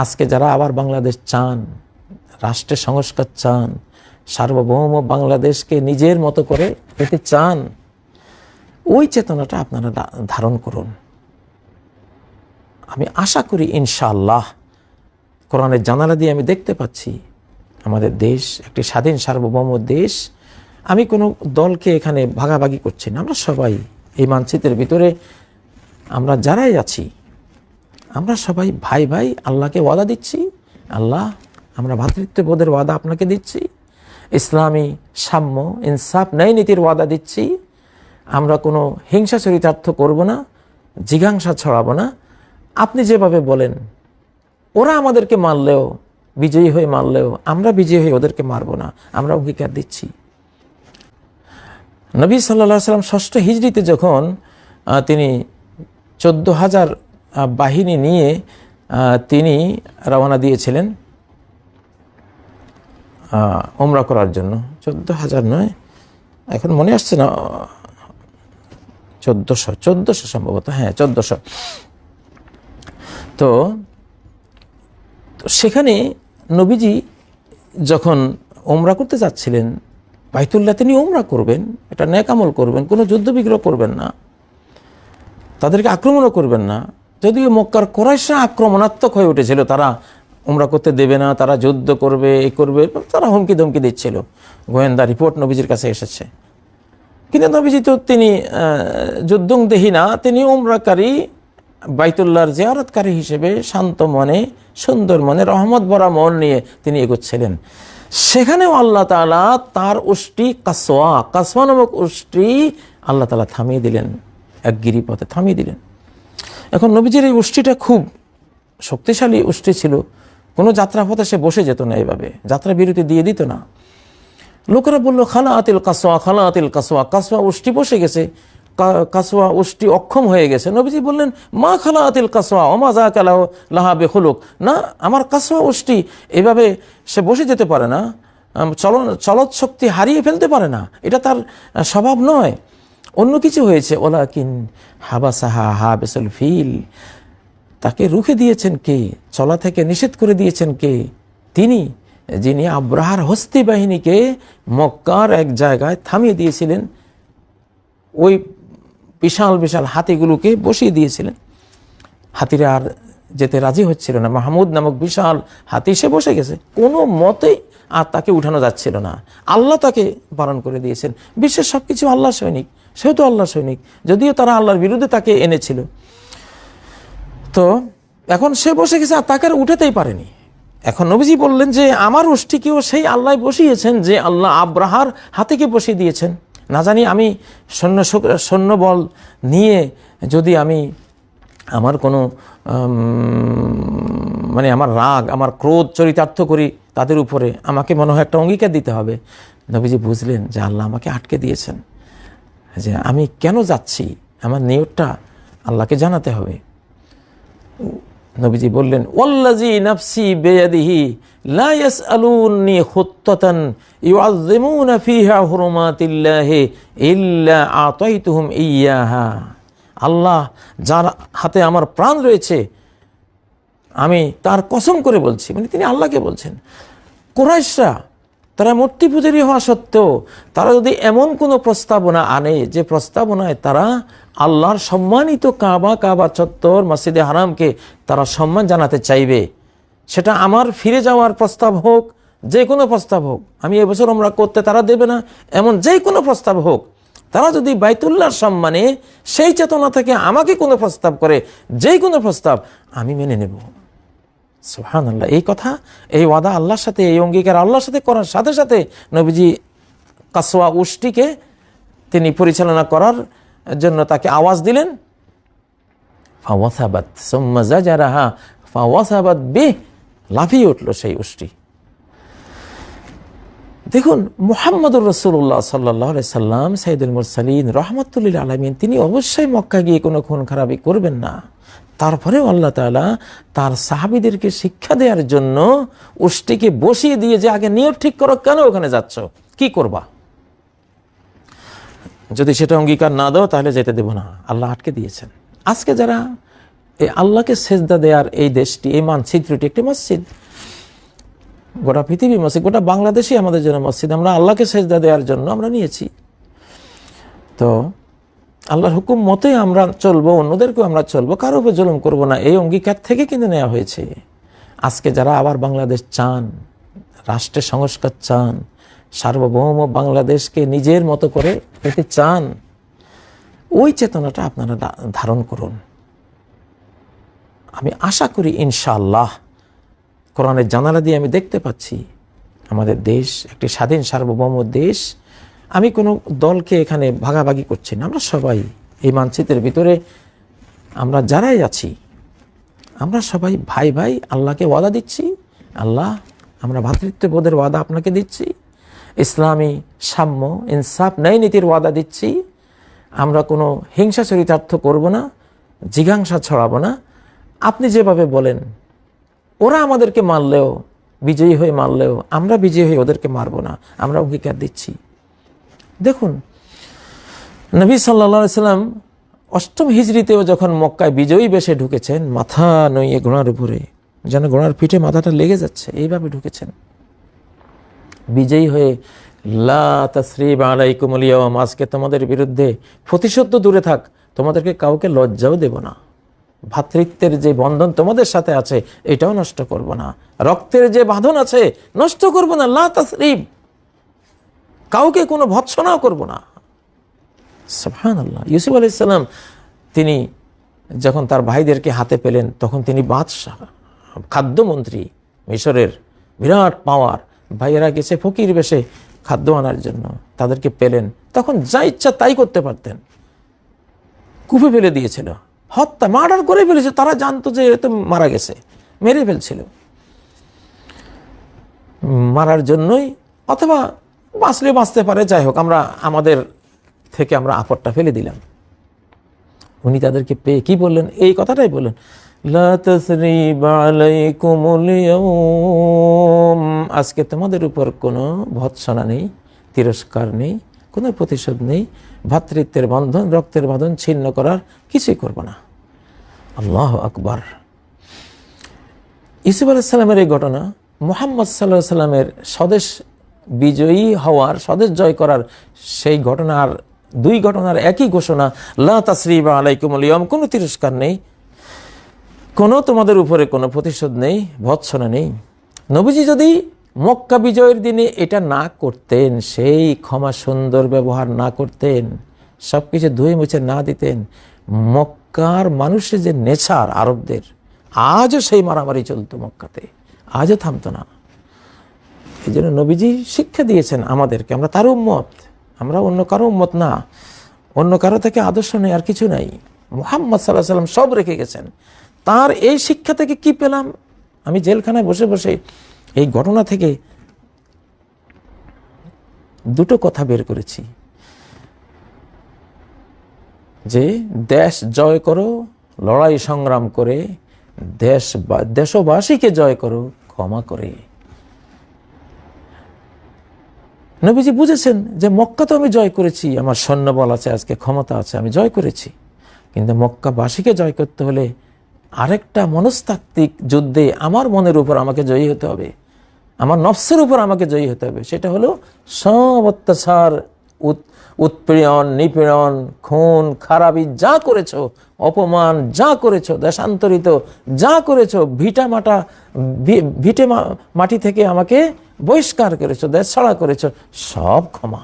আজকে যারা আবার বাংলাদেশ চান, রাষ্ট্রের সংস্কার চান, সার্বভৌম বাংলাদেশকে নিজের মতো করে পেতে চান, ওই চেতনাটা আপনারা ধারণ করুন। আমি আশা করি ইনশাআল্লাহ, কোরআনের জানালা দিয়ে আমি দেখতে পাচ্ছি আমাদের দেশ একটি স্বাধীন সার্বভৌম দেশ। আমি কোনো দলকে এখানে ভাগাভাগি করছি না, আমরা সবাই এই মানচিত্রের ভিতরে আমরা যারাই আছি আমরা সবাই ভাই ভাই। আল্লাহকে ওয়াদা দিচ্ছি, আল্লাহ আমরা ভ্রাতৃত্ববোধের ওয়াদা আপনাকে দিচ্ছি, ইসলামী সাম্য ইনসাফ ন্যায় নীতির ওয়াদা দিচ্ছি। আমরা কোনো হিংসা চরিতার্থ করব না, জিঘাংসা ছড়াবো না। আপনি যেভাবে বলেন, ওরা আমাদেরকে মারলেও, বিজয়ী হয়ে মারলেও আমরা বিজয়ী হয়ে ওদেরকে মারব না, আমরা অঙ্গীকার দিচ্ছি। নবী সাল্লাল্লাহু আলাইহি ওয়াসাল্লাম ষষ্ঠ হিজরিতে যখন তিনি 14,000 বাহিনী নিয়ে তিনি রওনা দিয়েছিলেন উমরা করার জন্য। 14,000 নয়, এখন মনে আসছে না, 1400 সম্ভবত, হ্যাঁ 1400। তো সেখানে নবীজি যখন উমরা করতে যাচ্ছিলেন, বাইতুল্লাহ তিনি উমরা করবেন, এটা নেক আমল করবেন, কোনো যুদ্ধবিগ্রহ করবেন না, তাদেরকে আক্রমণও করবেন না। যদিও মক্কার কুরাইশরা আক্রমণাত্মক হয়ে উঠেছিল, তারা উমরা করতে দেবে না, তারা যুদ্ধ করবে, এই করবে, তারা হুমকি ধমকি দিচ্ছিল। গোয়েন্দা রিপোর্ট নবীজির কাছে এসেছে। কিন্তু নবীজি তো তিনি যুদ্ধংদেহী না, তিনি উমরাকারী, বাইতুল্লাহর জিয়ারতকারী হিসেবে শান্ত মনে, সুন্দর মনে, রহমত ভরা মন নিয়ে তিনি এগোচ্ছিলেন। সেখানেও আল্লাহ তাআলা তার উষ্ট্রি কাসওয়া নামক উষ্ট্রি আল্লাহ তাআলা থামিয়ে দিলেন, এক গিরিপথে থামিয়ে দিলেন। এখন নবীজির এই উষ্ট্রিটা খুব শক্তিশালী উষ্ট্রি ছিল, কোনো যাত্রাপথে সে বসে যেত না, এভাবে যাত্রা বিরতি দিয়ে দিত না। লোকেরা বলল খালাআতিল কাসওয়া, খালাআতিল কাসওয়া, কাসওয়া উষ্ট্রি বসে গেছে, কাসওয়া উষ্ট্রি অক্ষম হয়ে গেছে। নবীজি বললেন মা খালাআতিল কাসওয়া ওমা যাকা লাহা বিখুলুক, না আমার কাসওয়া উষ্ট্রি এভাবে সে বসে যেতে পারে না, চলৎ শক্তি হারিয়ে ফেলতে পারে না, এটা তার স্বভাব নয়, অন্য কিছু হয়েছে। ওলাকিন হাবাসাহা হাবিসুল ফিল, তাকে রুখে দিয়েছেন কে, চলা থেকে নিষেধ করে দিয়েছেন কে? তিনি, যিনি আব্রাহার হস্তি বাহিনীকে মক্কার এক জায়গায় থামিয়ে দিয়েছিলেন, ওই বিশাল বিশাল হাতিগুলোকে বসিয়ে দিয়েছিলেন। হাতিরা আর যেতে রাজি হচ্ছিল না, মাহমুদ নামক বিশাল হাতি সে বসে গেছে, কোনো মতেই আর তাকে উঠানো যাচ্ছিল না। আল্লাহ তাকে বারণ করে দিয়েছেন। বিশ্বের সব কিছু আল্লাহ সৈনিক, সেও তো আল্লাহ সৈনিক, যদিও তারা আল্লাহর বিরুদ্ধে তাকে এনেছিল। তো এখন সে বসে গেছে, আর তাকে আর উঠাতেই পারেনি। এখন নবীজি বললেন যে আমার উষ্ট্রিকেও সেই আল্লাহ বসিয়েছেন, যে আল্লাহ আব্রাহার হাতিকে বসিয়ে দিয়েছেন। না জানি আমি সৈন্যবল নিয়ে যদি আমি আমার কোনো মানে আমার রাগ, আমার ক্রোধ চরিতার্থ করি তাদের উপরে, আমাকে মনে হয় একটা অঙ্গীকার দিতে হবে। নবীজি বুঝলেন যে আল্লাহ আমাকে আটকে দিয়েছেন, যে আমি কেন যাচ্ছি, আমার নিয়তটা আল্লাহকে জানাতে হবে। নবীজি বললেন ওয়াল্লাযী নাফসি বিয়াদিহি লা ইয়াসআলুনি খুত্তাতান ইউআযযিমুনা ফিহা হুরুমাতিল্লাহি ইল্লা আতাইতুহুম ইয়াহা। আল্লাহ যার হাতে আমার প্রাণ রয়েছে, আমি তার কসম করে বলছি, মানে তিনি আল্লাহকে বলছেন, কুরাইশরা তারা মূর্তি পূজারী হওয়া সত্ত্বেও তারা যদি এমন কোনো প্রস্তাবনা আনে যে প্রস্তাবনায় তারা আল্লাহর সম্মানিত কাবা চত্বর মসজিদে হারামকে তারা সম্মান জানাতে চাইবে, সেটা আমার ফিরে যাওয়ার প্রস্তাব হোক, যে কোনো প্রস্তাব হোক, আমি এবছর উমরা করতে তারা দেবে না, এমন যে কোনো প্রস্তাব হোক, তারা যদি বাইতুল্লাহর সম্মানে সেই চেতনা থেকে আমাকে কোনো প্রস্তাব করে, যে কোনো প্রস্তাব আমি মেনে নেব। সুবহানাল্লাহ। এই কথা, এই ওয়াদা আল্লাহর সাথে, এই অঙ্গীকার আল্লাহর সাথে করার সাথে সাথে নবীজি কাসওয়া উষ্ট্রিকে তিনি পরিচালনা করার জন্য তাকে আওয়াজ দিলেন, ফাওয়াসাবাত সুম্মা জাজারাহা ফাওয়াসাবাত বিহ, লাফিয়ে উঠল সেই উষ্ট্রি। দেখুন মুহাম্মদুর রাসূলুল্লাহ সাল্লাল্লাহু আলাইহি সাল্লাম সাইয়্যিদুল মুরসালিন রাহমাতুল লিল আলামিন, তিনি অবশ্যই মক্কা গিয়ে কোনো খুন খারাপি করবেন না। তারপরেও আল্লাহ তাআলা তার সাহাবীদেরকে শিক্ষা দেওয়ার জন্য উষ্ট্রিকে বসিয়ে দিয়ে যে আগে নিয়ত ঠিক করো, কেন ওখানে যাচ্ছ, কি করবা, যদি সেটা অঙ্গীকার না দাও তাহলে যেতে দেব না, আল্লাহ আটকে দিয়েছেন। আজকে যারা এই আল্লাহকে সেজদা দেওয়ার এই দেশটি, এই মানচিত্রটি একটি মসজিদ। গোটা পৃথিবী মসজিদ, গোটা বাংলাদেশই আমাদের জন্য মসজিদ। আমরা আল্লাহকে সেজদা দেওয়ার জন্য আমরা নিয়েছি। তো আল্লাহর হুকুম মতোই আমরা চলবো, অন্যদেরকেও আমরা চলবো, কারো উপর জুলুম করবো না, এই অঙ্গীকার থেকে কিন্তু নেওয়া হয়েছে। আজকে যারা আবার বাংলাদেশ চান, রাষ্ট্রের সংস্কার চান, সার্বভৌম বাংলাদেশকে নিজের মতো করে পেতে চান, ওই চেতনাটা আপনারা ধারণ করুন। আমি আশা করি ইনশাআল্লাহ, কোরআনের জানালা দিয়ে আমি দেখতে পাচ্ছি আমাদের দেশ একটি স্বাধীন সার্বভৌম দেশ। আমি কোনো দলকে এখানে ভাগাভাগি করছি না, আমরা সবাই এই মানচিত্রের ভিতরে, আমরা যারাই আছি আমরা সবাই ভাই ভাই। আল্লাহকে ওয়াদা দিচ্ছি, আল্লাহ আমরা ভ্রাতৃত্ববোধের ওয়াদা আপনাকে দিচ্ছি, ইসলামী সাম্য ইনসাফ ন্যায় নীতির ওয়াদা দিচ্ছি। আমরা কোনো হিংসা চরিতার্থ করব না, জিজ্ঞাসা ছড়াবো না। আপনি যেভাবে বলেন, ওরা আমাদেরকে মারলেও, বিজয়ী হয়ে মারলেও আমরা বিজয়ী হয়ে ওদেরকে মারবো না, আমরা অঙ্গীকার দিচ্ছি। দেখুন, নবী সাল্লাল্লাহু আলাইহি সাল্লাম অষ্টম হিজরিতেও যখন মক্কায় বিজয়ী বেশে ঢুকেছেন, মাথা নইয়ে ঘোড়ার উপরে, যেন ঘোড়ার পিঠে মাথাটা লেগে যাচ্ছে, এইভাবে ঢুকেছেন বিজয়ী হয়ে। লা তাসরিবা আলাইকুমুল ইয়াওম, আজকে তোমাদের বিরুদ্ধে প্রতিশোধ তো দূরে থাক, তোমাদেরকে কাউকে লজ্জাও দেব না। ভ্রাতৃত্বের যে বন্ধন তোমাদের সাথে আছে এটাও নষ্ট করব না, রক্তের যে বাঁধন আছে নষ্ট করব না। লা তাসরিব, কাউকে কোনো ভৎসনাও করব না। সুবহানাল্লাহ। ইউসুফ আলাইহিস সালাম তিনি যখন তার ভাইদেরকে হাতে পেলেন, তখন তিনি বাদশাহ, খাদ্যমন্ত্রী, মিশরের বিরাট পাওয়ার। ভাইয়েরা গেছে ফকির বেশে খাদ্য আনার জন্য, তাদেরকে পেলেন, তখন যা ইচ্ছা তাই করতে পারতেন। কুপে ফেলে দিয়েছিল, হত্যা, মার্ডার করে ফেলেছে। তারা জানতো যে এ তো মারা গেছে, মেরে ফেলছিল, মারার জন্যই, অথবা বাঁচলে বাঁচতে পারে, যাই হোক, আমরা আমাদের থেকে আমরা আপদটা ফেলে দিলাম। উনি তাদেরকে পেয়ে কি বললেন? এই কথাটাই বললেন, লা তাসরিবা আলাইকুমুল ইয়াওম, আজকে তোমাদের উপর কোনো ভৎসনা নেই, তিরস্কার নেই, কোনো প্রতিশোধ নেই, ভ্রাতৃত্বের বন্ধন, রক্তের বাঁধন ছিন্ন করার কিছুই করব না। আল্লাহু আকবার। ইউসুফ আলাইহিস সালামের এই ঘটনা, মুহাম্মদ সাল্লাল্লাহু আলাইহি সাল্লামের স্বদেশ বিজয়ী হওয়ার, স্বদেশ জয় করার সেই ঘটনার, দুই ঘটনার একই ঘোষণা, লা তাসরিবা আলাইকুমুল ইয়াওম, কোনো তিরস্কার নেই, কোনো তোমাদের উপরে কোনো প্রতিশোধ নেই, ভৎসনা নেই। নবীজি যদি মক্কা বিজয়ের দিনে এটা না করতেন, সেই ক্ষমা সুন্দর ব্যবহার না করতেন, সব কিছু ধুয়ে মুছে না দিতেন, মক্কার মানুষের যে নেচার আরবদের, আজও সেই মারামারি চলতো মক্কাতে, আজও থামতো না। এই জন্য নবীজি শিক্ষা দিয়েছেন আমাদেরকে, আমরা তার উম্মত, আমরা অন্য কারো উম্মত না, অন্য কারো থেকে আদর্শ নেই, আর কিছু নাই। মুহাম্মদ সাল্লাল্লাহু আলাইহি সাল্লাম সব রেখে গেছেন। তার এই শিক্ষা থেকে কি পেলাম? আমি জেলখানায় বসে বসে এই ঘটনা থেকে দুটো কথা বের করেছি, যে দেশ জয় করো লড়াই সংগ্রাম করে, দেশবাসীকে জয় করো ক্ষমা করে। নবীজি বুঝেছেন যে মক্কা তো আমি জয় করেছি, আমার সৈন্যবল আছে, আজকে ক্ষমতা আছে, আমি জয় করেছি, কিন্তু মক্কাবাসীকে জয় করতে হলে আরেকটা মনস্তাত্ত্বিক যুদ্ধে আমার মনের উপর আমাকে জয়ী হতে হবে, আমার নফসের উপর আমাকে জয়ী হতে হবে। সেটা হলো সব অত্যাচার, উৎপীড়ন, নিপীড়ন, খুন খারাপি যা করেছো, অপমান যা করেছো, দেশান্তরিত যা করেছো, ভিটে মাটি থেকে আমাকে বহিষ্কার করেছো, দেশ ছাড়া করেছো, সব ক্ষমা।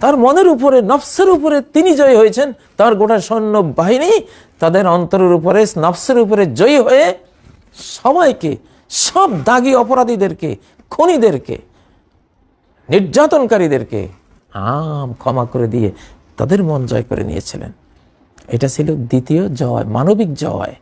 তার মনের উপরে, নফসের উপরে তিনি জয়ী হয়েছেন। তার গোটা সৈন্য বাহিনী তাদের অন্তরের উপরে, নফসের উপরে জয়ী হয়ে সবাইকে, সব দাগী অপরাধীদেরকে, খুনিদেরকে, নির্যাতনকারীদেরকে ক্ষমা করে দিয়ে তাদের মন জয় করে নিয়েছিলেন। এটা ছিল দ্বিতীয় জয়, মানবিক জয়।